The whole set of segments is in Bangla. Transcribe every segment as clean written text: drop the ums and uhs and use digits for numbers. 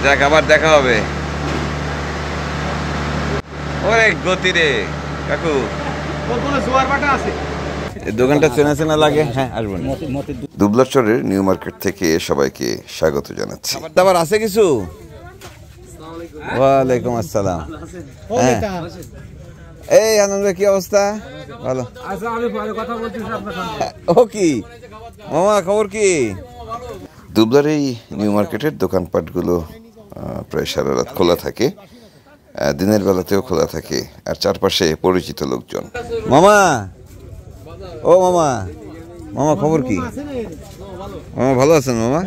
যাক, আবার দেখা হবে। ওরে গতি রে কাকু, দোকানটা চেনা চেনা লাগে। হ্যাঁ, আসবো। দুবলাচরের নিউ মার্কেট থেকে সবাইকে স্বাগত জানাচ্ছি। আবার আছে কিছু? ওয়ালাইকুম আসসালাম। হ্যাঁ, এই আনন্দ, কি অবস্থা? ভালো। ও কি মামা, খবর কি? দুবলার এই নিউ মার্কেটের দোকানপাটগুলো প্রায় সারা রাত খোলা থাকে, দিনের বেলাতেও খোলা থাকে, আর চারপাশে পরিচিত লোকজন। মামা, ও মামা, মামা খবর কি? মামা ভালো আছেন? মামা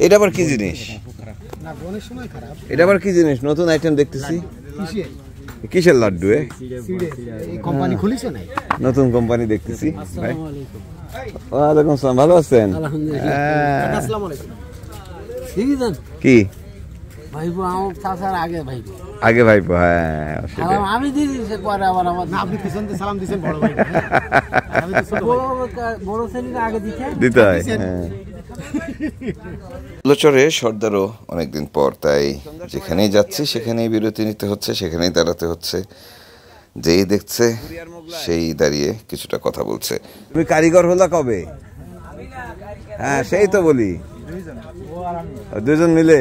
এটা আবার কি জিনিস? এটা আবার কি জিনিস? নতুন আইটেম দেখতেছি। কিসের লাড্ডু? নতুন কোম্পানি দেখতেছি। ওয়ালাইকুম আসসালাম, ভালো আছেন? কি আগে ভাইপো? হ্যাঁ, আমি দিয়েছি পরে আবার আপনি পিছন দিয়ে সালাম দিয়েছেন বড় ভাই। বড় শ্রেণীর আগে দিতে হয়। দুবলাচরে সর্দারও অনেকদিন পর, তাই যেখানেই যাচ্ছি সেখানেই বিরতি নিতে হচ্ছে, সেখানেই দাঁড়াতে হচ্ছে। যেই দেখছে সেই দাঁড়িয়ে কিছুটা কথা বলছে। তুমি কারিগর হলা কবে? হ্যাঁ, সেই তো বলি, দুজন মিলে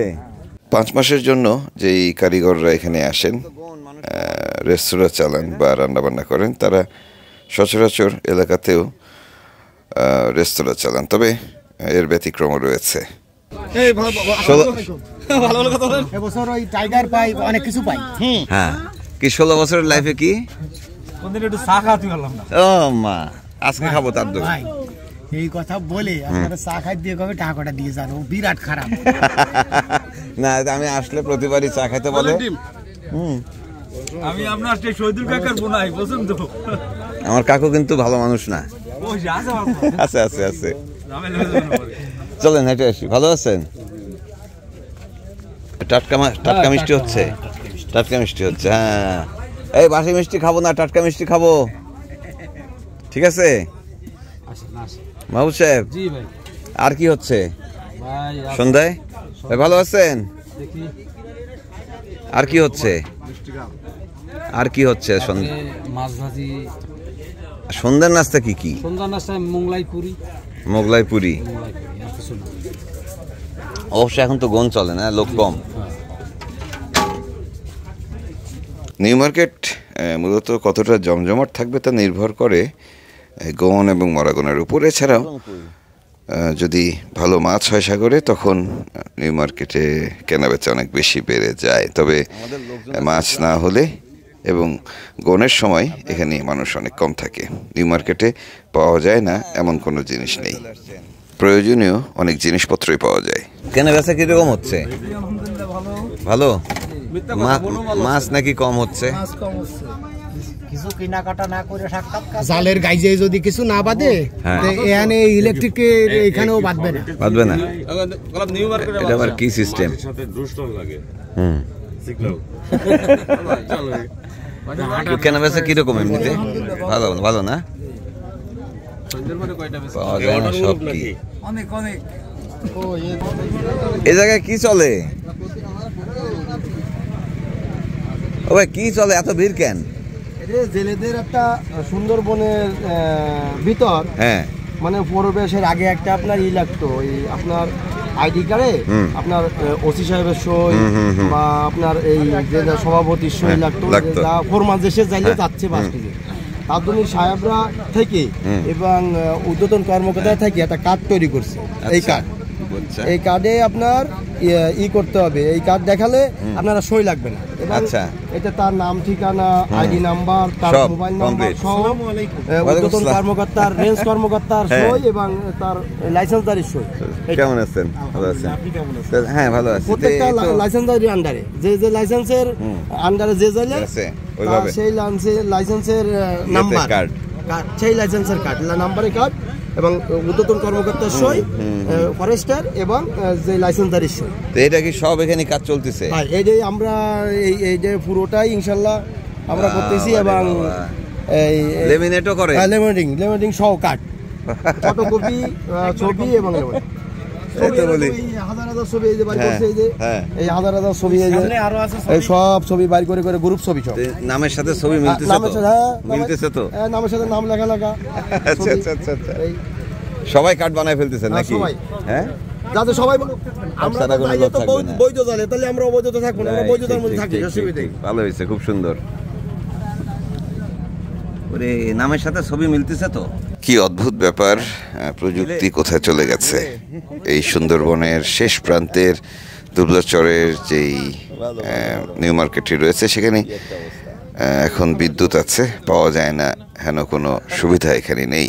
5 মাসের জন্য যেই কারিগররা এখানে আসেন, রেস্তোরাঁ চালান বা রান্নাবান্না করেন, তারা সচরাচর এলাকাতেও রেস্তোরাঁ চালান, তবে এর ব্যতিক্রম রয়েছে। হ্যাঁ, কি 16 বছরের লাইফে কি আজকে খাবো তার দোকান, এই কথা বলে আপনারা চা খাই দিয়ে কবে টাকাটা দিয়ে যান, ও বিরাট খারাপ। না, আমি আসলে প্রতিবারই চা খাইতে বলে। আমি আপনার শহীদুল কাকার বোনাই, বুঝুন তো। আমার কাকু কিন্তু ভালো মানুষ না। আছে আছে আছে, চলেন হেঁটে আসি। ভালো আছেন? টাটকা মিষ্টি হচ্ছে, টাটকা মিষ্টি হচ্ছে। হ্যাঁ, এই বাসি মিষ্টি খাবো না, টাটকা মিষ্টি খাবো। ঠিক আছে মাহবুব সাহেব? আর কি হচ্ছে সন্ধ্যায়? ভালো আছেন? আর কি হচ্ছে? আর কি হচ্ছে সন্ধ্যার নাস্তা? কি কি সন্ধ্যার নাস্তা? মোগলাই পুরি। অবশ্য এখন তো গোন চলে না, লোক কম। নিউ মার্কেট মূলত কতটা জমজমাট থাকবে তা নির্ভর করে গন এবং মরাগনের উপর। এছাড়াও যদি ভালো মাছ হয় সাগরে, তখন নিউ মার্কেটে কেনাবেচা অনেক বেশি বেড়ে যায়। তবে মাছ না হলে এবং গনের সময় এখানে মানুষ অনেক কম থাকে। নিউ মার্কেটে পাওয়া যায় না এমন কোনো জিনিস নেই, প্রয়োজনীয় অনেক জিনিসপত্রই পাওয়া যায়। কেনাবেচা কিরকম হচ্ছে? ভালো। মাছ নাকি কম হচ্ছে? কিছু কেনাকাটা না করে জালের গাইজে যদি কিছু না বাঁধে, এখানে ইলেকট্রিকের এখানেও বাঁধবে না, বাঁধবে না। এটা আবার কি সিস্টেম? কেনাবেচা কিরকম এমনিতে? ভালো ভালো না? পাওয়া যায় না সব। কি এই জায়গায় কি চলে? ও ভাই, কি চলে? এত ভিড় কেন? জেলেদের একটা সুন্দরবনের ভিতর, হ্যাঁ, মানে প্রবেশের আগে একটা আপনার লাগতো, আপনার আইডি কার্ডে আপনার ওসি সাহেবের সই বা আপনার এই যে সভাপতির সই লাগতো, যা ফরমান দেশে যাইলে যাচ্ছে বাস থেকে, তার জন্য সাহেবরা থেকে এবং ঊর্ধ্বতন কর্মকর্তা থেকে একটা কার্ড তৈরি করছে। এই কার্ড, এই কার্ডে আপনার করতে হবে, এই কার্ড দেখালে আপনারা সই লাগবে না। আচ্ছা, এটা তার নাম, ঠিকানা, আইডি নাম্বার, তার মোবাইল নাম্বার সহ ঊর্ধ্বতন কর্মকর্তার, রেঞ্জ কর্মকর্তার সই এবং তার লাইসেন্সদারির সই। কেমন আছেন? ভালো আছেন? হ্যাঁ, ভালো আছি। প্রত্যেকটা লাইসেন্সদারির আন্ডারে, যে যে লাইসেন্সের আন্ডারে যে যাইলে সেই লাইসেন্সের নাম্বার, সেই লাইসেন্সের কার্ড, নাম্বারের কার্ড এবং ঊর্ধ্বতন কর্মকর্তার সই, ফরেস্টার এবং যে লাইসেন্সদারির সই। তো এটা কি সব এখানে কাজ চলতেছে? এই যে আমরা এই যে পুরোটাই ইনশাল্লাহ আমরা করতেছি এবং এই লেমিনেটও করে, লেমিনেটিং সহ কার্ড ফটোকপি, ছবি এবং এই তো বলি হাজার হাজার ছবি এই যে বাইর করছে, এই যে এই হাজার হাজার ছবি, এই যে এই সব ছবি বাইর করে করে গ্রুপ ছবি সব নামের সাথে ছবি মিলতেছে নামের তো? সাথে, মিলতেছে তো? নামের সাথে নাম লেখা লেখা। আচ্ছা আচ্ছা আচ্ছা আচ্ছা। সবাই কার্ড বানায় ফেলতেছেন নাকি? সবাই। হ্যাঁ, যাতে সবাই আমরা ছাড়া কোনো চাইলে লোক তো থাকবে না। বৈধ জানে, তাহলে আমরা অবৈধতা থাকবো না, আমরা বৈধতার মধ্যে থাকি, অসুবিধা নেই। ভালো হয়েছে, খুব সুন্দর। ওরে নামের সাথে ছবি মিলতেছে তো? কি অদ্ভুত ব্যাপার, প্রযুক্তি কোথায় চলে গেছে। এই সুন্দরবনের শেষ প্রান্তের দুবলাচরের যেই নিউ মার্কেটটি রয়েছে সেখানে এখন বিদ্যুৎ আছে, পাওয়া যায় না হেন কোনো সুবিধা এখানে নেই।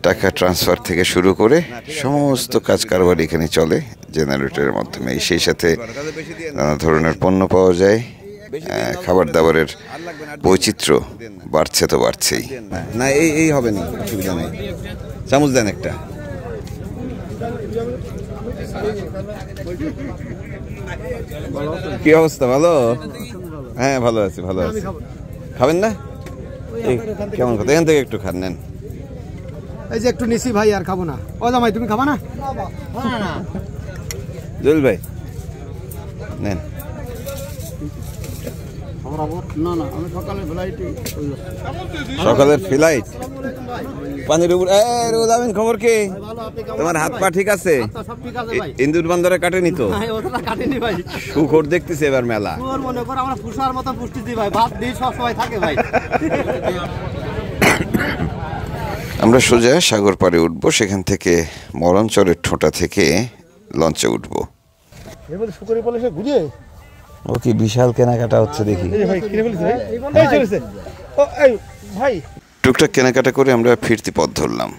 টাকা ট্রান্সফার থেকে শুরু করে সমস্ত কাজ কারবার এখানে চলে জেনারেটরের মাধ্যমে। সেই সাথে নানা ধরনের পণ্য পাওয়া যায়। খাবার দাবারের বৈচিত্র্য বাড়ছে তো বাড়ছেই। না এই এই হবে না, অসুবিধা নেই। চামচ দেন একটা। কি অবস্থা, ভালো? হ্যাঁ ভালো আছি, ভালো আছি। খাবেন না? কেমন কথা, এখান থেকে একটু খান, নেন। এই যে একটু নিছি ভাই, আর খাবো না। ও জামাই তুমি খাবা না? জুয়েল ভাই নেন। সকালের ফ্লাইট পানির উপর। রোজ আমিন, খবর কি? তোমার হাত পা ঠিক আছে? ইন্দুর বন্দরে কাটেনি তো? সুখর দেখতেছি এবার মেলা। আমরা সোজা সাগর পাড়ে উঠবো, সেখান থেকে মরণচরের ঠোঁটা থেকে লঞ্চে উঠবো। ও কি বিশাল কেনাকাটা হচ্ছে দেখি। টুকটাক কেনাকাটা করে আমরা ফিরতি পথ ধরলাম।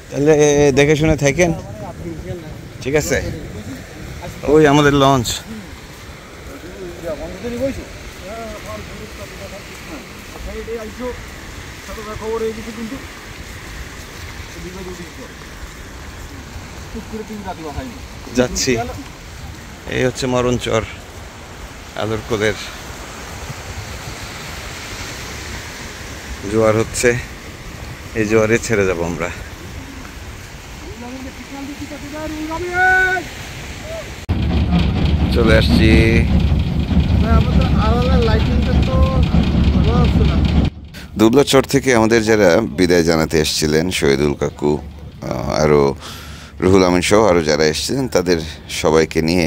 তাহলে দেখে শুনে থাকেন, ঠিক আছে? ওই আমাদের লঞ্চ। যাচ্ছি, এই হচ্ছে মরণচর আদরকোলের। জোয়ার হচ্ছে, এই জোয়ারে ছেড়ে যাব আমরা। চলে আসছি। দুবলাচর থেকে আমাদের যারা বিদায় জানাতে এসেছিলেন, শহীদুল কাকু, আরও রুহুল আমিন সহ আরও যারা এসেছিলেন, তাদের সবাইকে নিয়ে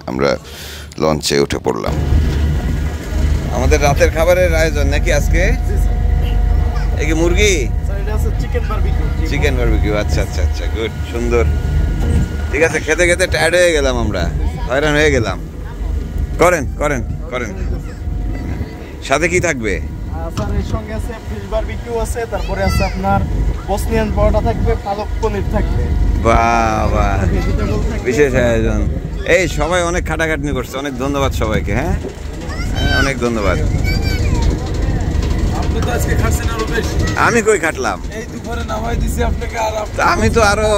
আমরা লঞ্চে উঠে পড়লাম। আমাদের রাতের খাবারের আয়োজন নাকি আজকে? এই কি মুরগি? Chicken barbecue. আচ্ছা আচ্ছা আচ্ছা, গুড, সুন্দর। ঠিক আছে, খেতে খেতে টায়ার্ড হয়ে গেলাম, আমরা হয়রান হয়ে গেলাম। করেন করেন করেন। সাথে কি থাকবে? এর সঙ্গে আছে ফিশ বারবিকিউ আছে, তারপরে আছে আপনার বসনিয়ান পরোটা থাকবে, পালক পনির থাকবে। বাহ বাহ, বিশেষ আয়োজন। এই সবাই অনেক খাটাখাটনি করছে, অনেক ধন্যবাদ সবাইকে। হ্যাঁ, অনেক ধন্যবাদ। আমি কই খাটলাম, আমি তো আরো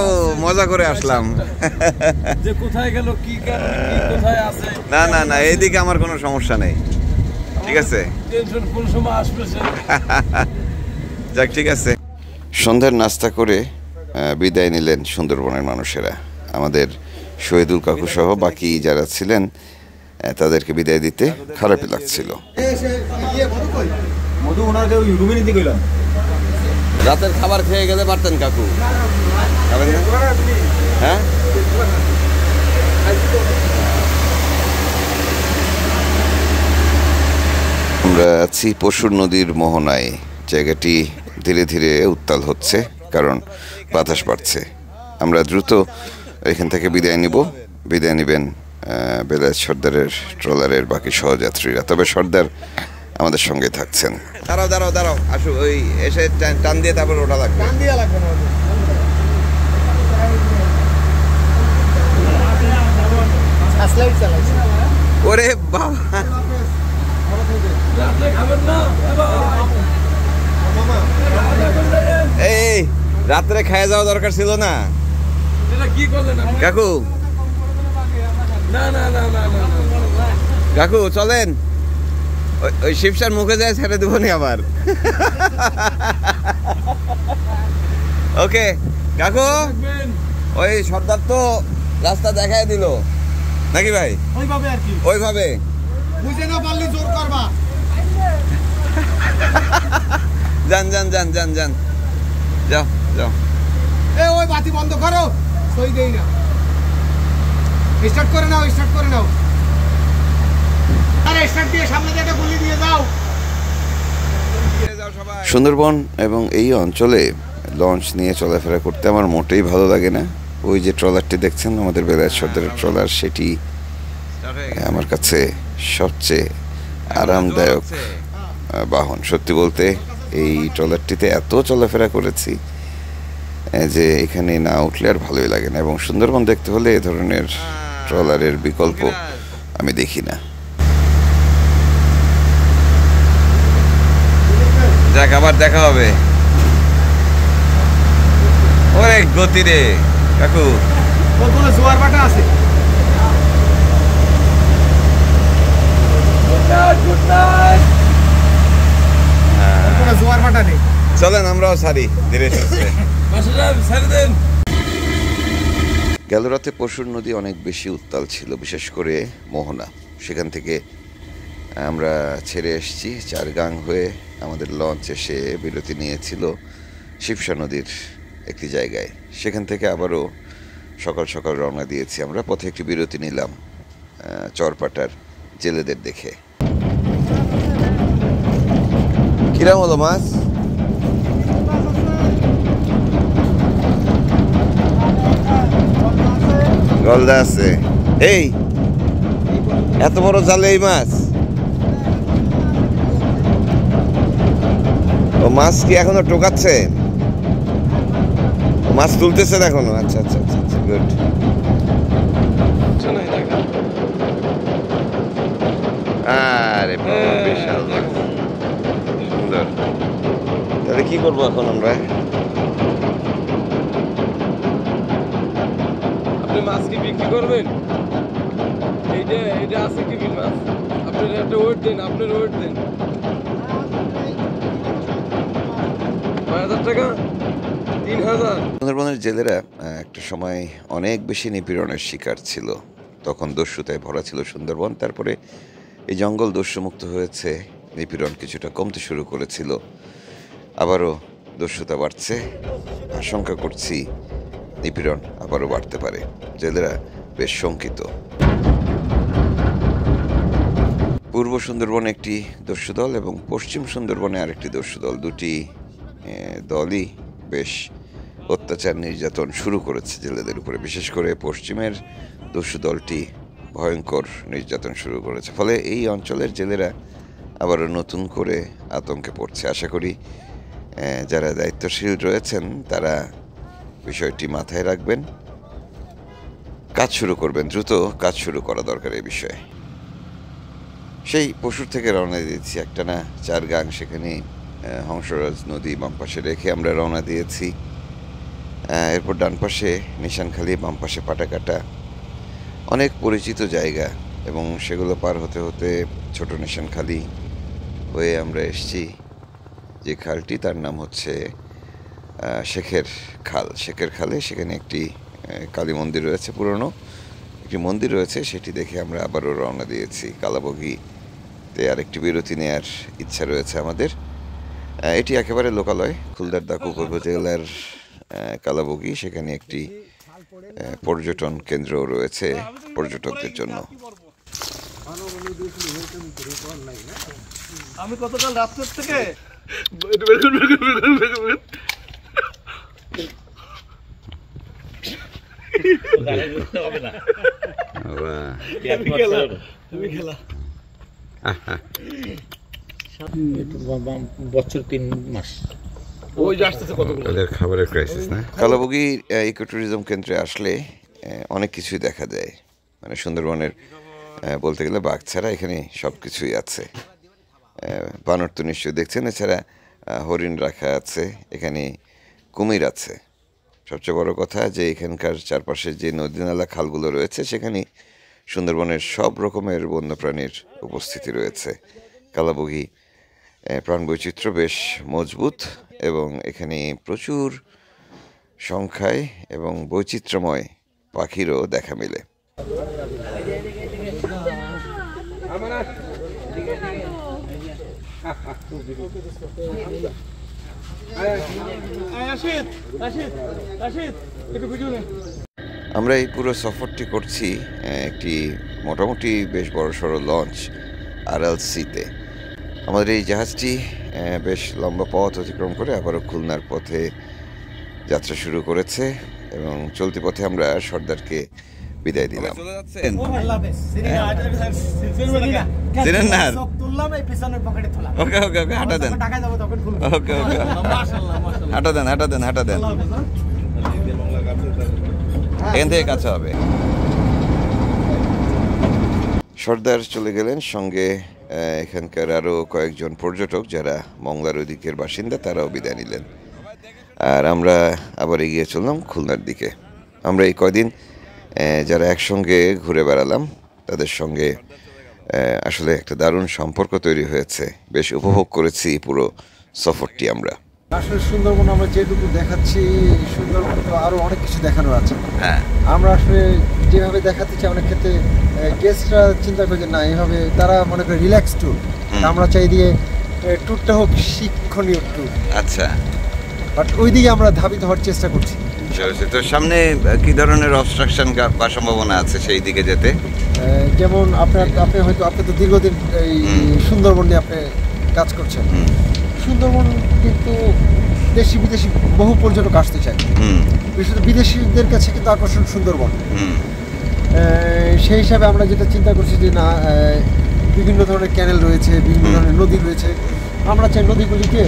মজা করে আসলাম। না না না, এইদিকে আমার কোনো সমস্যা নেই, ঠিক আছে? যাক, ঠিক আছে। সন্ধ্যার নাস্তা করে বিদায় নিলেন সুন্দরবনের মানুষেরা। আমাদের শহীদুল কাকু সহ বাকি যারা ছিলেন তাদেরকে বিদায় দিতে খারাপই লাগছিল। রাতের খাবার খেয়ে গেলে পারতেন কাকু, খাবেন না? হ্যাঁ, আমরা আছি পশুর নদীর মোহনায়। জায়গাটি ধীরে ধীরে উত্তাল হচ্ছে, কারণ বাতাস বাড়ছে। আমরা দ্রুত এখান থেকে বিদায় নিব। বিদায় নেবেন বেলায়েত সর্দারের ট্রলারের বাকি সহযাত্রীরা। তবে সর্দার আমাদের সঙ্গে থাকছেন। দাঁড়াও দাঁড়াও দাঁড়াও, আসো, ওই এসে টান দিয়ে তারপর ওটা লাগবে। ওরে বাবা, এই রাত্রে খায় যাওয়া দরকার ছিল না কাকু? কাকু চলেন, ওই শিবসার মুখে যায় ছেড়ে দেবো নি আবার। ওকে কাকু, ওই সর্দার তো রাস্তা দেখায় দিল নাকি ভাই? ওইভাবে আর কি, ওইভাবে বুঝে না পারলে জোর করবা। যান যান যান যান যান, যাও যাও। এ ওই বাতি বন্ধ করো, সই দেই না। স্টার্ট করে নাও, স্টার্ট করে নাও। আরে স্টার্ট দিয়ে সামনে থেকে গুলি দিয়ে যাও। সুন্দরবন এবং এই অঞ্চলে লঞ্চ নিয়ে চলাফেরা করতে আমার মোটেই ভালো লাগে না। ওই যে ট্রলারটি দেখছেন আমাদের বেলায়েত সর্দারের ট্রলার, সেটি আমার কাছে সবচেয়ে আরামদায়ক বাহন। সত্যি বলতে এই ট্রলারটিতে এত চলাফেরা করেছি যে এখানে না উঠলে আর ভালোই লাগে না, এবং সুন্দরবন দেখতে হলে এ ধরনের ট্রলারের বিকল্প আমি দেখি না। যাক, আবার দেখা হবে। অনেক গতি রে কাকু। ওখানে জোয়ার ভাটা আছে। ওখানে জোয়ার ভাটা নেই। চলেন আমরাও সারি ধীরে সুস্থে। গেল রাতে পরশুর নদী অনেক বেশি উত্তাল ছিল, বিশেষ করে মোহনা। সেখান থেকে আমরা ছেড়ে এসেছি চারগাং হয়ে। আমাদের লঞ্চ এসে বিরতি নিয়েছিল শিবসা নদীর একটি জায়গায়। সেখান থেকে আবারও সকাল সকাল রওনা দিয়েছি আমরা। পথে একটি বিরতি নিলাম চরপাটার জেলেদের দেখে। কিরাম হলো মাছ? গলদা আছে। এই এত বড় জালে এই মাছ? ও মাছ কি এখনো টোকাচ্ছে? মাছ তুলতেছেন এখনো? আচ্ছা আচ্ছা আচ্ছা আচ্ছা, গুড। আরে বাবা, বিশাল মাছ, সুন্দর। তাহলে কি করবো এখন আমরা? আপনি মাছ কি বিক্রি করবেন? এইটা আছে কি বিল মাছ? আপনি একটা ওয়েট দেন, আপনার ওয়েট দেন। 5,000 টাকা, 3,000। সুন্দরবনের জেলেরা একটা সময় অনেক বেশি নিপীড়নের শিকার ছিল। তখন দস্যুতায় ভরা ছিল সুন্দরবন। তারপরে এই জঙ্গল দস্যুমুক্ত হয়েছে, নিপীড়ন কিছুটা কমতে শুরু করেছিল। আবারও দস্যুতা বাড়ছে, আশঙ্কা করছি নিপীড়ন আবারও বাড়তে পারে। জেলেরা বেশ শঙ্কিত। পূর্ব সুন্দরবনে একটি দস্যু দল এবং পশ্চিম সুন্দরবনে আরেকটি দস্যু দল, দুটি দলই বেশ অত্যাচার নির্যাতন শুরু করেছে জেলেদের উপরে। বিশেষ করে পশ্চিমের দস্যু দলটি ভয়ঙ্কর নির্যাতন শুরু করেছে। ফলে এই অঞ্চলের জেলেরা আবারও নতুন করে আতঙ্কে পড়ছে। আশা করি যারা দায়িত্বশীল রয়েছেন তারা বিষয়টি মাথায় রাখবেন, কাজ শুরু করবেন। দ্রুত কাজ শুরু করা দরকার এই বিষয়ে। সেই পশুর থেকে রওনা দিয়েছি একটানা 4 গাং। সেখানে হংসরাজ নদী বাম পাশে রেখে আমরা রওনা দিয়েছি। এরপর ডান পাশে নিশানখালি, বাম পাশে পাটাকাটা, অনেক পরিচিত জায়গা, এবং সেগুলো পার হতে হতে ছোট নিশানখালি হয়ে আমরা এসেছি যে খালটি, তার নাম হচ্ছে শেখের খাল। শেখের খালে সেখানে একটি কালী মন্দির রয়েছে, পুরনো একটি মন্দির রয়েছে। সেটি দেখে আমরা আবারও রওনা দিয়েছি কালাবগিতে। আরেকটি বিরতি নেওয়ার ইচ্ছা রয়েছে আমাদের। এটি একেবারে লোকালয়, খুলদার দাকুক উপজেলার কালাবগি। সেখানে একটি পর্যটন কেন্দ্র রয়েছে পর্যটকদের জন্য। আমি গতকাল রাত্রের থেকে বছর 3 মাস ওই যে আসতেছে কতগুলো। তাদের খাবারের ক্রাইসিস না? কালাবগি ইকো ট্যুরিজম কেন্দ্রে আসলে অনেক কিছুই দেখা যায়। মানে সুন্দরবনের বলতে গেলে বাঘ ছাড়া এখানে সব কিছুই আছে। বানর তো নিশ্চয়ই দেখছেন। এছাড়া হরিণ রাখা আছে, এখানে কুমির আছে। সবচেয়ে বড় কথা যে এখানকার চারপাশে যে নদী নালা খালগুলো রয়েছে সেখানে সুন্দরবনের সব রকমের বন্যপ্রাণীর উপস্থিতি রয়েছে। কালাবুগি প্রাণবৈচিত্র্য বেশ মজবুত এবং এখানে প্রচুর সংখ্যায় এবং বৈচিত্র্যময় পাখিরও দেখা মেলে। আমরা এই পুরো সফরটি করছি একটি মোটামুটি বেশ বড়সড় লঞ্চ RLC-তে। আমাদের এই জাহাজটি বেশ লম্বা পথ অতিক্রম করে আবারও খুলনার পথে যাত্রা শুরু করেছে এবং চলতি পথে আমরা সর্দারকে বিদায় দিলাম। ওকে ওকে ওকে হাঁটা দেন, ওকে ওকে হাঁটা দেন, হাঁটা দেন, হাঁটা দেন, এখান থেকে কাছে হবে। সর্দার চলে গেলেন, সঙ্গে এখানকার আরও কয়েকজন পর্যটক যারা মংলার ওদিকের বাসিন্দা তারাও বিদায় নিলেন। আর আমরা আবার এগিয়ে চললাম খুলনার দিকে। আমরা এই কয়দিন যারা একসঙ্গে ঘুরে বেড়ালাম তাদের সঙ্গে আসলে একটা দারুণ সম্পর্ক তৈরি হয়েছে। বেশ উপভোগ করেছি পুরো সফরটি আমরা। আসলে সুন্দরবন আমরা যেটুকু দেখাচ্ছি, সুন্দরবন তো আরো অনেক কিছু দেখানোর আছে। হ্যাঁ, আমরা আসলে যেভাবে দেখাতে চাই অনেক ক্ষেত্রে গেস্টরা চিন্তা করে যে না এইভাবে তারা মনে করে রিল্যাক্স ট্যুর, আমরা চাই দিয়ে ট্যুরটা হোক শিক্ষণীয় ট্যুর। আচ্ছা, বাট ওই দিকে আমরা ধাবিত হওয়ার চেষ্টা করছি। তো সামনে কি ধরনের অবস্ট্রাকশন বা সম্ভাবনা আছে সেই দিকে যেতে? যেমন আপনি হয়তো আপনি তো দীর্ঘদিন এই সুন্দরবন নিয়ে আপনি কাজ করছেন। সুন্দরবন কিন্তু দেশি বিদেশি বহু পর্যটক আসতে চায়, বিশেষত বিদেশিদের কাছে কিন্তু আকর্ষণ সুন্দরবন। সেই হিসাবে আমরা যেটা চিন্তা করছি যে না, বিভিন্ন ধরনের ক্যানেল রয়েছে, বিভিন্ন ধরনের নদী রয়েছে, আমরা চাই নদীগুলিকে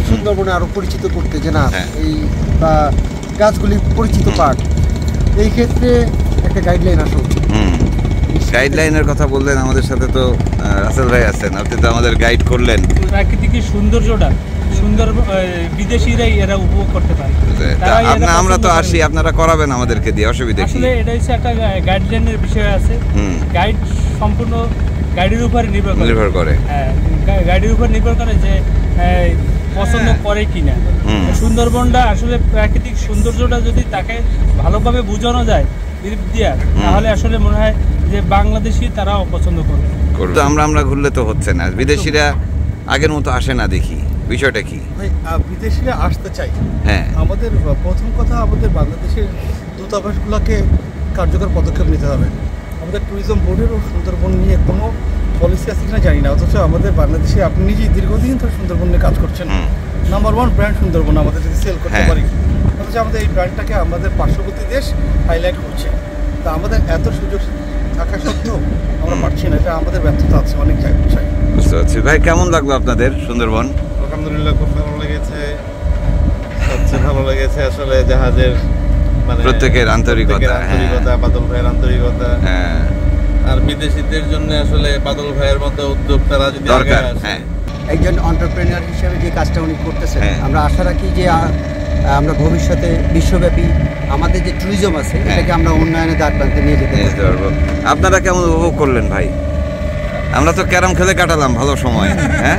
সুন্দরবনে আরো পরিচিত করতে, যে না এই বা গাছগুলি পরিচিত পাক। এই ক্ষেত্রে একটা গাইডলাইন আসা উচিত। গাইডলাইনের কথা বললেন, আমাদের সাথে তো রাসেল ভাই আছেন, আপনি তো আমাদের গাইড করলেন। প্রাকৃতিক সৌন্দর্যটা সুন্দর বিদেশিরাই এরা উপভোগ করতে পারে। আমরা তো আসি, আপনারা করাবেন আমাদেরকে দিয়ে, অসুবিধা কি? আসলে এটা হচ্ছে একটা গাইডলাইনের বিষয় আছে। গাইড সম্পূর্ণ গাইডের উপর নির্ভর করে। হ্যাঁ, গাইডের উপর নির্ভর করে যে পছন্দ করে কিনা। সুন্দরবনটা আসলে প্রাকৃতিক সৌন্দর্যটা যদি তাকে ভালোভাবে বোঝানো যায় তাহলে আসলে মনে হয় যে বাংলাদেশি তারাও পছন্দ করবে। আমরা ঘুরলে তো হচ্ছে না, বিদেশিরা আগের মতো আসে না, দেখি বিষয়টা কি? বিদেশিরা আসতে চাই। হ্যাঁ, আমাদের প্রথম কথা আমাদের বাংলাদেশের দূতাবাসগুলোকে কার্যকর পদক্ষেপ নিতে হবে। আমাদের ট্যুরিজম বোর্ডেরও সুন্দরবন নিয়ে কোনো পলিসি আছে কিনা জানি না, অথচ আমাদের বাংলাদেশে আপনি নিজেই দীর্ঘদিন ধরে সুন্দরবন নিয়ে কাজ করছেন। নাম্বার 1 ব্র্যান্ড সুন্দরবন আমাদের যদি সেল করতে পারি, অথচ আমাদের এই ব্র্যান্ডটাকে আমাদের পার্শ্ববর্তী দেশ হাইলাইট করছে। তা আমাদের এত সুযোগ থাকা সত্ত্বেও আমরা পারছি না, এটা আমাদের ব্যর্থতা আছে অনেক জায়গায়। বুঝতে পারছি। ভাই, কেমন লাগলো আপনাদের সুন্দরবন? আলহামদুলিল্লাহ, খুব ভালো লেগেছে। সবচেয়ে ভালো লেগেছে আসলে জাহাজের মানে প্রত্যেকের আন্তরিকতা, বাদল ভাইয়ের আন্তরিকতা। আর বিদেশিদের জন্য আসলে বাদল ভাইয়ের মতো উদ্যোক্তারা যদি দরকার। একজন এন্টারপ্রেনার হিসেবে যে কাজটা উনি করতেছেন, আমরা আশা রাখি যে আমরা ভবিষ্যতে বিশ্বব্যাপী আমাদের যে ট্যুরিজম আছে এটাকে আমরা উন্নয়নের দ্বার প্রান্তে নিয়ে যেতে পারবো। আপনারা কেমন উপভোগ করলেন ভাই? আমরা তো ক্যারাম খেলে কাটালাম ভালো সময়। হ্যাঁ,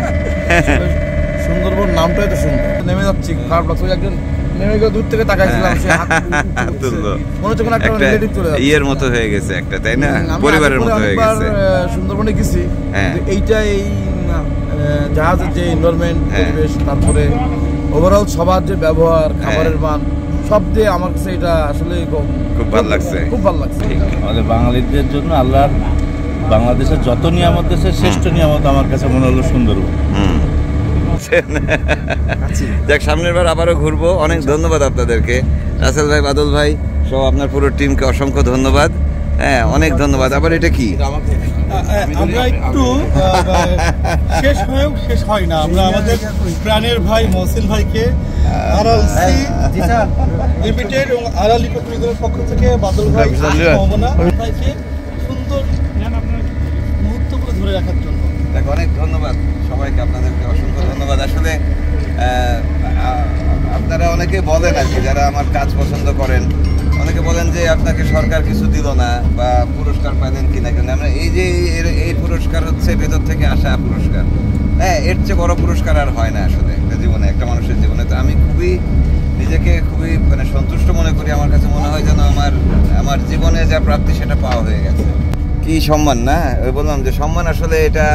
সুন্দরবন নামটাই তো সুন্দর। নেমে যাচ্ছি, খারাপ লাগছে, একজন নেমে গিয়ে দূর থেকে তাকাইছিলাম, মনে হচ্ছে কোনো একটা রিলেটিভ চলে যাচ্ছে, ইয়ের মতো হয়ে গেছে একটা, তাই না? পরিবারের মতো হয়ে গেছে। সুন্দরবনে গেছি, এইটা এই জাহাজের যে এনভায়রনমেন্ট, পরিবেশ, তারপরে ওভারঅল সবার যে ব্যবহার, খাবারের মান, সব দিয়ে আমার কাছে এটা আসলে খুব ভালো লাগছে, খুব ভালো লাগছে। আমাদের বাঙালিদের জন্য আল্লাহর বাংলাদেশের যত নিয়ামত আছে, শ্রেষ্ঠ নিয়ামত আমার কাছে মনে হলো সুন্দরবন। যাক, সামনের বার আবারও ঘুরবো। অনেক ধন্যবাদ আপনাদেরকে, রাসেল ভাই, বাদল ভাই সহ আপনার পুরো টিমকে অসংখ্য ধন্যবাদ। হ্যাঁ, অনেক ধন্যবাদ। আবার এটা কি আমরা একটু শেষ হয় না, আমরা আমাদের প্রাণের ভাই মহসিন ভাইকে RLC লিমিটেড এবং RLC ট্যুরিজমের পক্ষ থেকে বাদল ভাই ভাইকে সুন্দর মুহূর্তগুলো ধরে রাখার জন্য অনেক ধন্যবাদ সবাইকে, আপনাদেরকে অসংখ্য ধন্যবাদ। আসলে আপনারা অনেকে বলেন আর কি, যারা আমার কাজ পছন্দ করেন, অনেকে বলেন যে আপনাকে সরকার কিছু দিল না বা পুরস্কার পাইলেন কিনা, কিন্তু আমরা এই যে এই পুরস্কার হচ্ছে ভেতর থেকে আসা পুরস্কার। হ্যাঁ, এর চেয়ে বড় পুরস্কার আর হয় না আসলে একটা জীবনে, একটা মানুষের জীবনে। তো আমি নিজেকে খুবই মানে সন্তুষ্ট মনে করি। আমার কাছে মনে হয় যেন আমার জীবনে যা প্রাপ্তি সেটা পাওয়া হয়ে গেছে। কি সম্মান না, ওই বললাম যে সম্মান আসলে এটা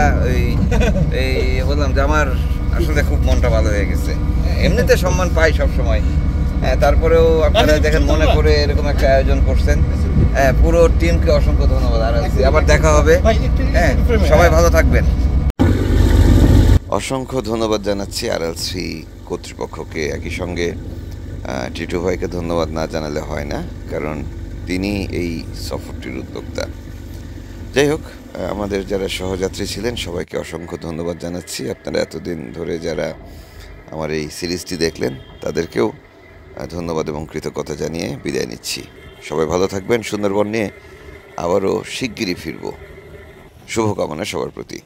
এই বললাম যে আমার আসলে খুব মনটা ভালো হয়ে গেছে। এমনিতে সম্মান পাই সব সময়, তারপরেও আপনারা দেখেন মনে করে এরকম একটা আয়োজন করছেন। পুরো টিমকে অসংখ্য ধন্যবাদ। আবার দেখা হবে। হ্যাঁ, সবাই ভালো থাকবেন। অসংখ্য ধন্যবাদ জানাচ্ছি RL3 কর্তৃপক্ষকে, একই সঙ্গে টিটু ভাইকে ধন্যবাদ না জানালে হয় না, কারণ তিনি এই সফরটির উদ্যোক্তা। যাই হোক, আমাদের যারা সহযাত্রী ছিলেন সবাইকে অসংখ্য ধন্যবাদ জানাচ্ছি। আপনারা এতদিন ধরে যারা আমার এই সিরিজটি দেখলেন তাদেরকেও ধন্যবাদ এবং কৃতজ্ঞতা জানিয়ে বিদায় নিচ্ছি। সবাই ভালো থাকবেন। সুন্দরবন নিয়ে আবারও শিগগিরই ফিরব। শুভকামনা সবার প্রতি।